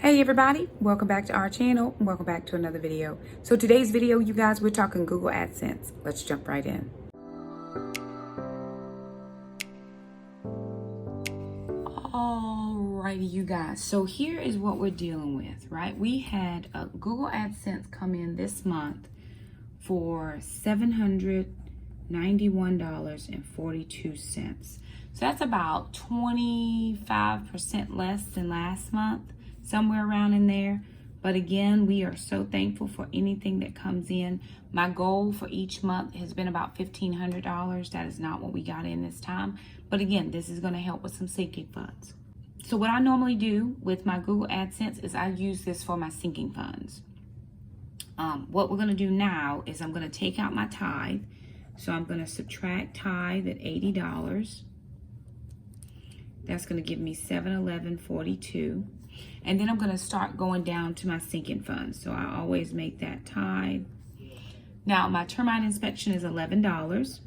Hey everybody, welcome back to our channel and welcome back to another video. So today's video, you guys, we're talking Google AdSense. Let's jump right in. Alrighty, you guys, so here is what we're dealing with, right? We had Google AdSense come in this month for $791.42. So that's about 25% less than last month, somewhere around in there. But again, we are so thankful for anything that comes in. My goal for each month has been about $1,500. That is not what we got in this time. But again, this is going to help with some sinking funds. So what I normally do with my Google AdSense is I use this for my sinking funds. What we're going to do now is I'm going to take out my tithe. So I'm going to subtract tithe at $80. That's going to give me $711.42. And then I'm going to start going down to my sinking funds. So I always make that tithe. Now my termite inspection is $11.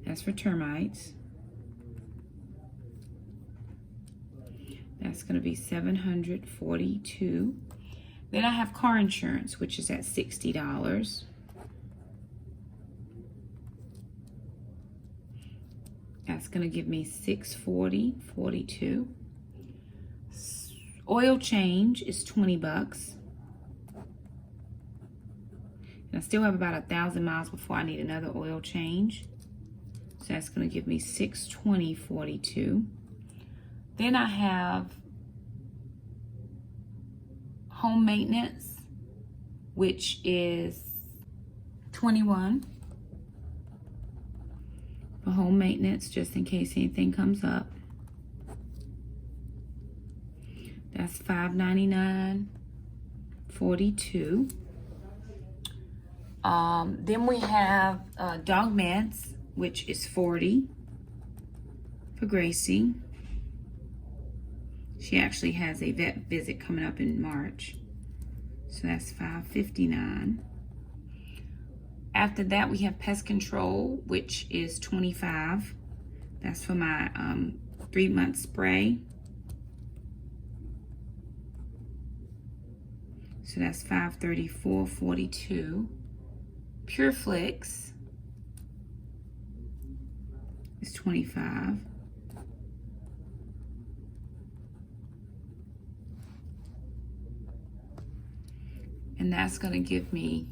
That's for termites. That's going to be $742. Then I have car insurance, which is at $60. That's going to give me $640.42. Oil change is 20 bucks. And I still have about 1,000 miles before I need another oil change. So that's going to give me $620.42. Then I have home maintenance, which is 21 for home maintenance, just in case anything comes up. That's $599.42. Then we have dog meds, which is 40 for Gracie. She actually has a vet visit coming up in March. So that's $559. After that, we have pest control, which is 25. That's for my 3-month spray. So that's $534.42. Pure Flix is 25. And that's going to give me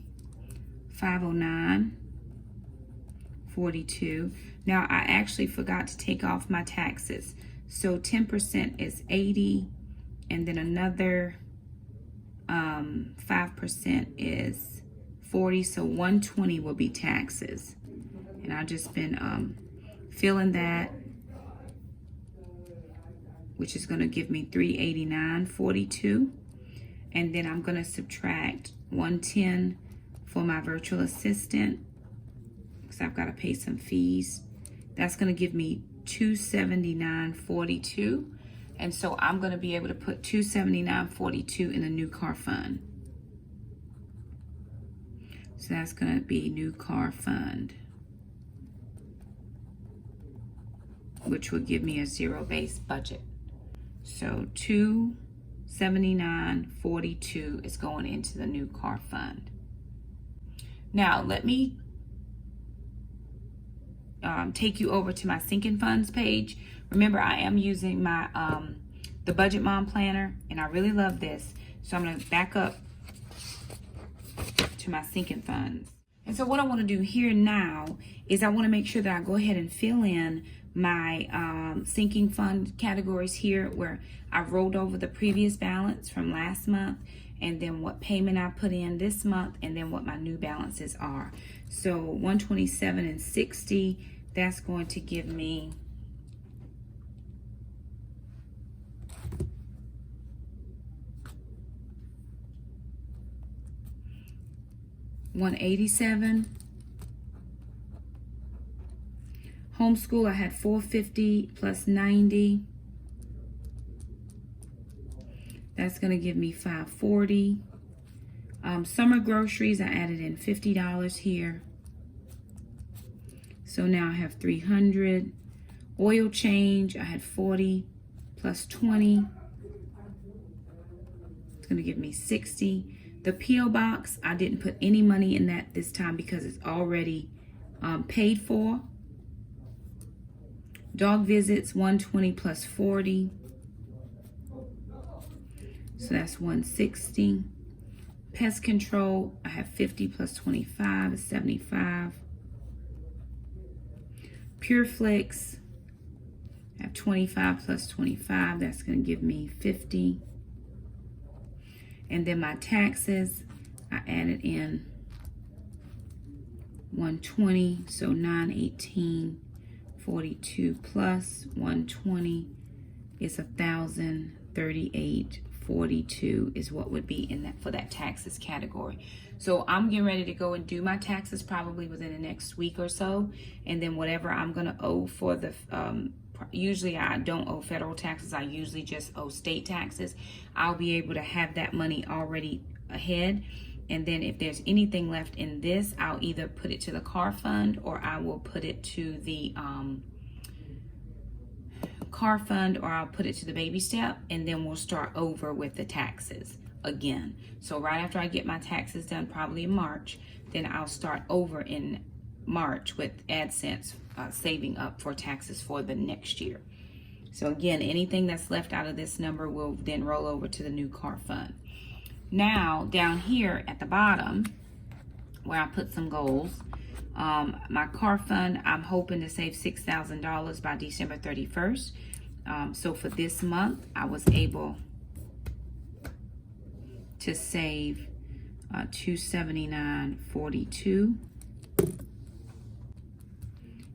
$509.42. Now I actually forgot to take off my taxes. So 10% is 80, and then another 5% is 40, so 120 will be taxes. And I've just been filling that, which is going to give me $389.42. And then I'm going to subtract 110 for my virtual assistant, because I've got to pay some fees. That's going to give me $279.42. And so I'm going to be able to put $279.42 in a new car fund. So that's going to be new car fund, which will give me a zero-based budget. So $279.42 is going into the new car fund. Now let me take you over to my sinking funds page. Remember, I am using my the Budget Mom Planner, and I really love this. So I'm going to back up to my sinking funds. And so what I want to do here now is I want to make sure that I go ahead and fill in my sinking fund categories here, where I rolled over the previous balance from last month, and then what payment I put in this month, and then what my new balances are. So $127.60, that's going to give me $187. Homeschool, I had $450 plus 90. That's going to give me $540. Summer groceries, I added in $50 here. So now I have $300. Oil change, I had 40 plus 20. going to give me 60. The P.O. box, I didn't put any money in that this time because it's already paid for. Dog visits, 120 plus 40. So that's 160. Pest control, I have 50 plus 25 is 75. Pure Flicks, I have 25 plus 25. That's going to give me 50. And then my taxes, I added in 120, so 918, 42 plus 120 is 1,038. 42 is what would be in that for that taxes category. So I'm getting ready to go and do my taxes probably within the next week or so, and then whatever I'm going to owe for the usually I don't owe federal taxes, I usually just owe state taxes. I'll be able to have that money already ahead, and then if there's anything left in this, I'll either put it to the car fund or I will put it to the car fund, or I'll put it to the baby step, and then we'll start over with the taxes again. So right after I get my taxes done, probably in March, then I'll start over in March with Adsense, saving up for taxes for the next year. So again, anything that's left out of this number will then roll over to the new car fund. Now down here at the bottom where I put some goals, my car fund, I'm hoping to save $6,000 by December 31st. So for this month, I was able to save $279.42,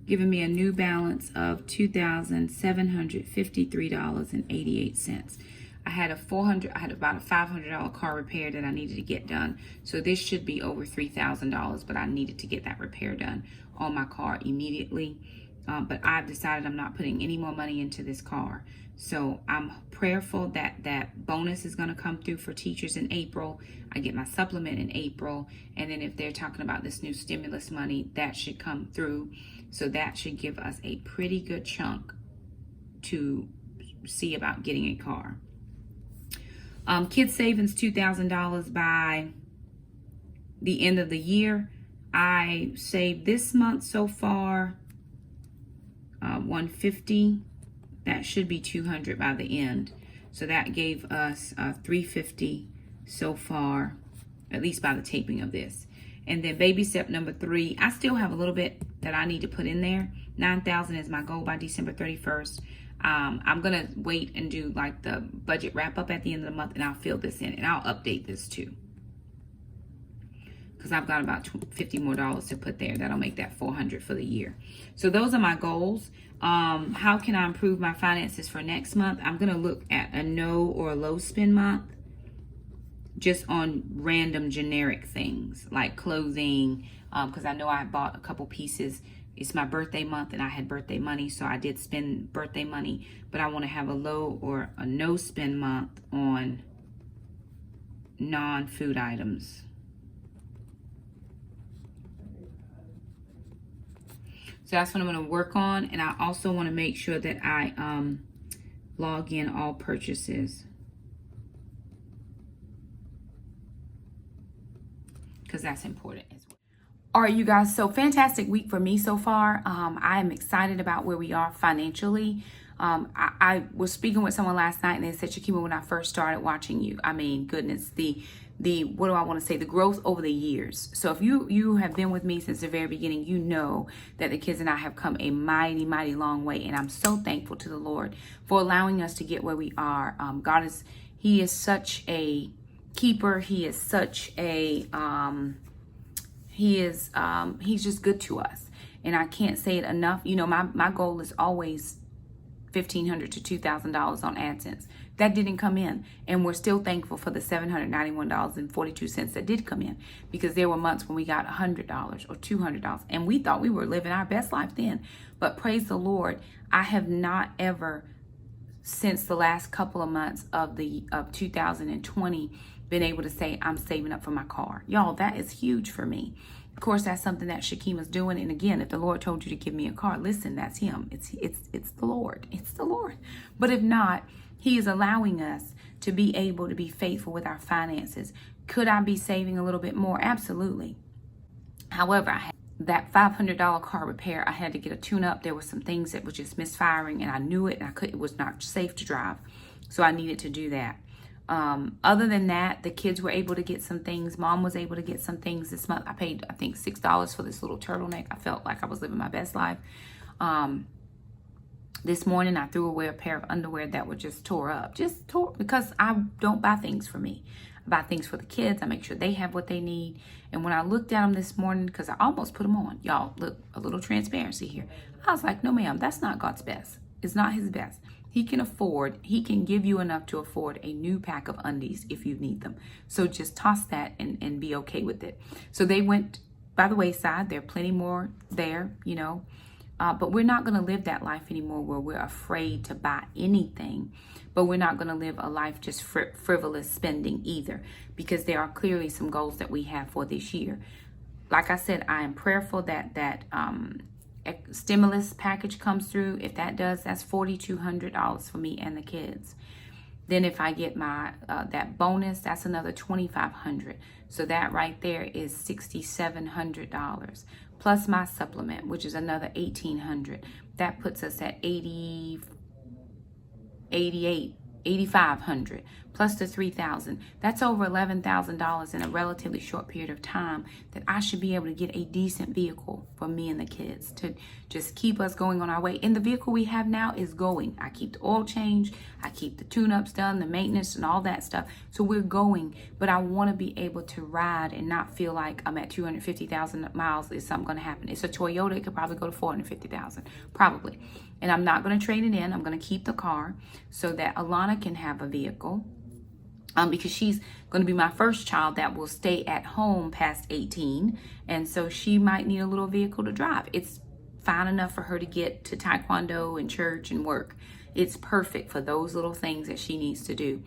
giving me a new balance of $2,753.88. I had about a $500 car repair that I needed to get done. So this should be over $3,000, but I needed to get that repair done on my car immediately. But I've decided I'm not putting any more money into this car. So I'm prayerful that that bonus is going to come through for teachers in April. I get my supplement in April. And then if they're talking about this new stimulus money, that should come through. So that should give us a pretty good chunk to see about getting a car. Kids savings $2,000 by the end of the year. I saved this month so far $150. That should be $200 by the end. So that gave us $350 so far, at least by the taping of this. And then baby step number 3, I still have a little bit that I need to put in there. $9,000 is my goal by December 31st. I'm going to wait and do like the budget wrap up at the end of the month, and I'll fill this in, and I'll update this too. Because I've got about $50 more to put there. That'll make that $400 for the year. So those are my goals. How can I improve my finances for next month? I'm going to look at a no or a low spend month, just on random generic things like clothing, because I know I bought a couple pieces. It's my birthday month and I had birthday money, so I did spend birthday money, but I want to have a low or a no spend month on non-food items. So that's what I'm going to work on, and I also want to make sure that I log in all purchases, because that's important as well. All right, you guys, so fantastic week for me so far. I am excited about where we are financially. I was speaking with someone last night, and they said, Shakema, when I first started watching you, I mean, goodness, the what do I want to say, the growth over the years. So if you have been with me since the very beginning, you know that the kids and I have come a mighty, mighty long way. And I'm so thankful to the Lord for allowing us to get where we are. He is such a keeper. He is such a, he's just good to us. And I can't say it enough. You know, my goal is always $1,500 to $2,000 on Adsense. That didn't come in, and we're still thankful for the $791.42 that did come in, because there were months when we got $100 or $200, and we thought we were living our best life then. But praise the Lord, I have not ever, since the last couple of months of 2020, been able to say I'm saving up for my car. Y'all, that is huge for me. Of course, that's something that Shakema's doing. And again, if the Lord told you to give me a car, listen, that's him. It's the Lord. It's the Lord. But if not, he is allowing us to be able to be faithful with our finances. Could I be saving a little bit more? Absolutely. However, I had that $500 car repair. I had to get a tune-up. There were some things that were just misfiring, and I knew it, and it was not safe to drive. So I needed to do that. Other than that, the kids were able to get some things. Mom was able to get some things this month. I paid, I think, $6 for this little turtleneck. I felt like I was living my best life. This morning, I threw away a pair of underwear that were just tore up. Just tore, because I don't buy things for me. I buy things for the kids. I make sure they have what they need. And when I looked at them this morning, because I almost put them on. Y'all, look, a little transparency here. I was like, no, ma'am, that's not God's best. It's not his best. He can give you enough to afford a new pack of undies if you need them. So just toss that and be okay with it. So they went by the wayside. There are plenty more there, you know. But we're not going to live that life anymore where we're afraid to buy anything. But we're not going to live a life just frivolous spending either, because there are clearly some goals that we have for this year. Like I said, I am prayerful that stimulus package comes through. If that does, that's $4,200 for me and the kids. Then if I get my that bonus, that's another $2,500. So that right there is $6,700 plus my supplement, which is another $1,800. That puts us at $8,500 plus the $3,000. That's over $11,000 in a relatively short period of time that I should be able to get a decent vehicle for me and the kids to just keep us going on our way. And the vehicle we have now is going. I keep the oil change, I keep the tune-ups done, the maintenance and all that stuff. So we're going, but I want to be able to ride and not feel like I'm at 250,000 miles. Is something going to happen? It's a Toyota. It could probably go to 450,000, probably. And I'm not going to trade it in. I'm going to keep the car so that Alana can have a vehicle. Because she's going to be my first child that will stay at home past 18. And so she might need a little vehicle to drive. It's fine enough for her to get to taekwondo and church and work. It's perfect for those little things that she needs to do.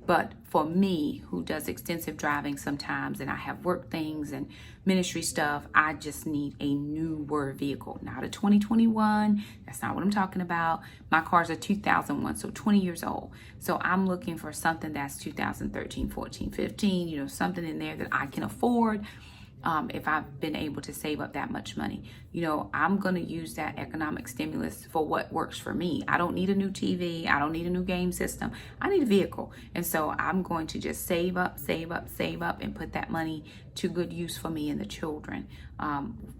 But for me, who does extensive driving sometimes, and I have work things and ministry stuff, I just need a newer vehicle, not a 2021. That's not what I'm talking about. My car's a 2001, so 20 years old. So I'm looking for something that's 2013, 14, 15, you know, something in there that I can afford. If I've been able to save up that much money, you know, I'm going to use that economic stimulus for what works for me. I don't need a new TV. I don't need a new game system. I need a vehicle. And so I'm going to just save up, and put that money to good use for me and the children,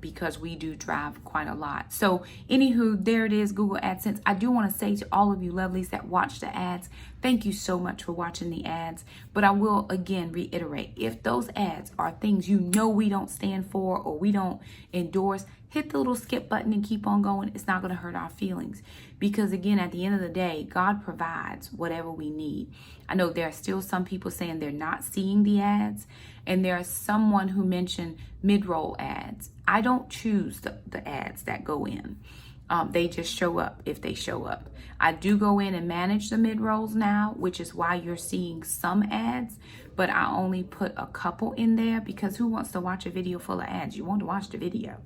because we do drive quite a lot. So anywho, there it is, Google AdSense. I do want to say to all of you lovelies that watch the ads, thank you so much for watching the ads. But I will again reiterate, if those ads are things you know we don't stand for or we don't endorse, hit the little skip button and keep on going. It's not going to hurt our feelings, because again, at the end of the day, God provides whatever we need. I know there are still some people saying they're not seeing the ads, and there's someone who mentioned mid-roll ads. I don't choose the ads that go in. They just show up if they show up. I do go in and manage the mid-rolls now, which is why you're seeing some ads, but I only put a couple in there, because who wants to watch a video full of ads? You want to watch the video.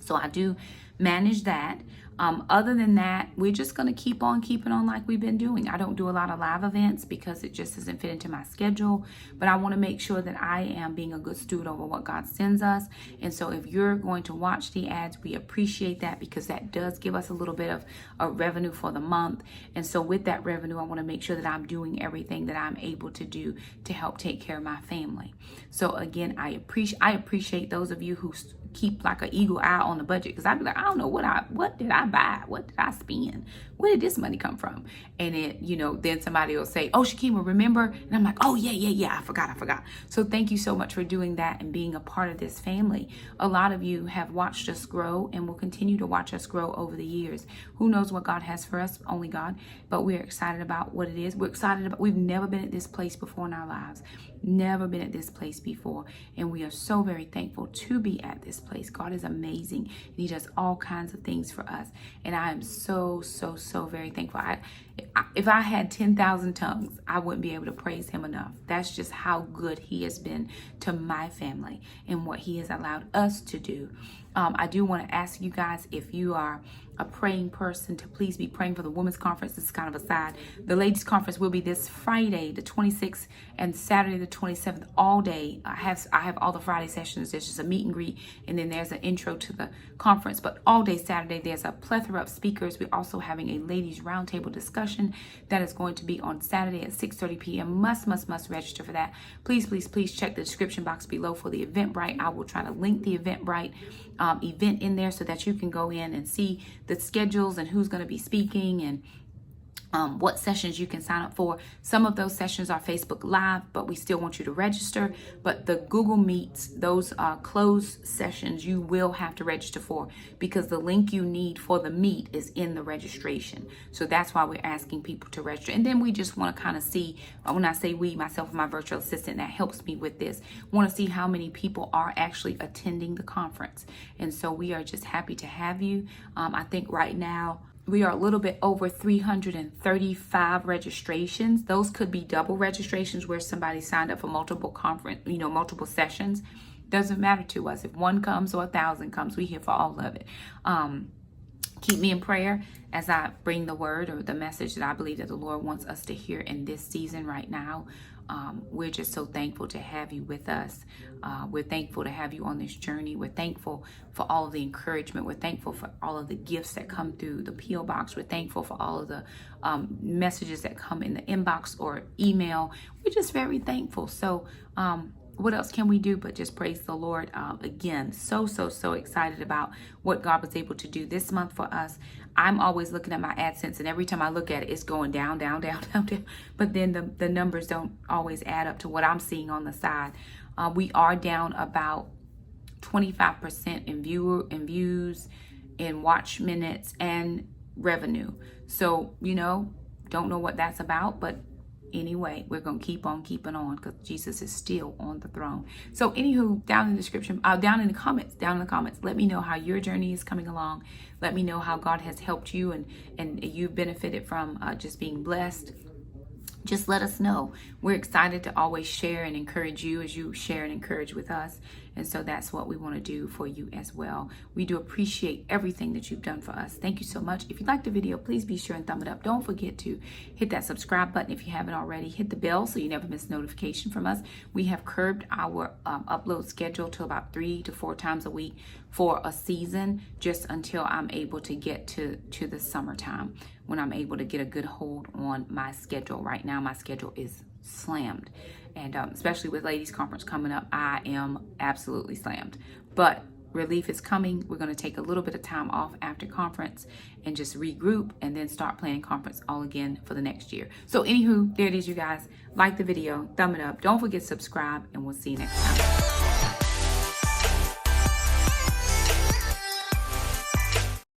So I do manage that. Other than that, we're just going to keep on keeping on like we've been doing. I don't do a lot of live events because it just doesn't fit into my schedule, but I want to make sure that I am being a good steward over what God sends us. And so if you're going to watch the ads, we appreciate that, because that does give us a little bit of a revenue for the month. And so with that revenue, I want to make sure that I'm doing everything that I'm able to do to help take care of my family. So again, I appreciate those of you who keep like an eagle eye on the budget, because I'd be like, I don't know what did I buy? What did I spend? Where did this money come from? And it, you know, then somebody will say, oh, Shakema, remember? And I'm like, oh, yeah, I forgot. So thank you so much for doing that and being a part of this family. A lot of you have watched us grow and will continue to watch us grow over the years. Who knows what God has for us? Only God. But we're excited about what it is. We're excited about, we've never been at this place before in our lives. Never been at this place before. And we are so very thankful to be at this place. God is amazing. And he does all kinds of things for us. And I am so very thankful. If I had 10,000 tongues, I wouldn't be able to praise him enough. That's just how good he has been to my family and what he has allowed us to do. I do want to ask you guys, if you are a praying person, to please be praying for the women's conference. This is kind of a side. The ladies conference will be this Friday, the 26th, and Saturday, the 27th, all day. I have all the Friday sessions. There's just a meet and greet, and then there's an intro to the conference. But all day Saturday, there's a plethora of speakers. We're also having a ladies roundtable discussion that is going to be on Saturday at 6:30 p.m. Must register for that. Please check the description box below for the Eventbrite. I will try to link the Eventbrite event in there so that you can go in and see the schedules and who's going to be speaking and what sessions you can sign up for. Some of those sessions are Facebook Live, but we still want you to register. But the Google Meets, those closed sessions, you will have to register for, because the link you need for the meet is in the registration. So that's why we're asking people to register. And then we just want to kind of see, when I say we, myself and my virtual assistant that helps me with this, want to see how many people are actually attending the conference. And so we are just happy to have you. I think right now, we are a little bit over 335 registrations. Those could be double registrations where somebody signed up for multiple multiple sessions. Doesn't matter to us. If one comes or 1,000 comes, we're here for all of it. Keep me in prayer as I bring the word or the message that I believe that the Lord wants us to hear in this season right now. We're just so thankful to have you with us. We're thankful to have you on this journey. We're thankful for all of the encouragement. We're thankful for all of the gifts that come through the P.O. box. We're thankful for all of the messages that come in the inbox or email. We're just very thankful. So what else can we do but just praise the Lord? Again, so excited about what God was able to do this month for us. I'm always looking at my Adsense, and every time I look at it, it's going down. But then the numbers don't always add up to what I'm seeing on the side. We are down about 25% in views, in watch minutes, and revenue. So, don't know what that's about, but anyway, we're going to keep on keeping on because Jesus is still on the throne. So anywho, down in the description, down in the comments, let me know how your journey is coming along. Let me know how God has helped you and you've benefited from just being blessed. Just let us know. We're excited to always share and encourage you as you share and encourage with us. And so that's what we want to do for you as well. We do appreciate everything that you've done for us. Thank you so much. If you liked the video, please be sure and thumb it up. Don't forget to hit that subscribe button if you haven't already. Hit the bell so you never miss notification from us. We have curbed our upload schedule to about 3 to 4 times a week for a season, just until I'm able to get to the summertime, when I'm able to get a good hold on my schedule. Right now, my schedule is slammed. And especially with Ladies Conference coming up, I am absolutely slammed. But relief is coming. We're going to take a little bit of time off after conference and just regroup and then start planning conference all again for the next year. So anywho, there it is, you guys. Like the video, thumb it up. Don't forget to subscribe, and we'll see you next time.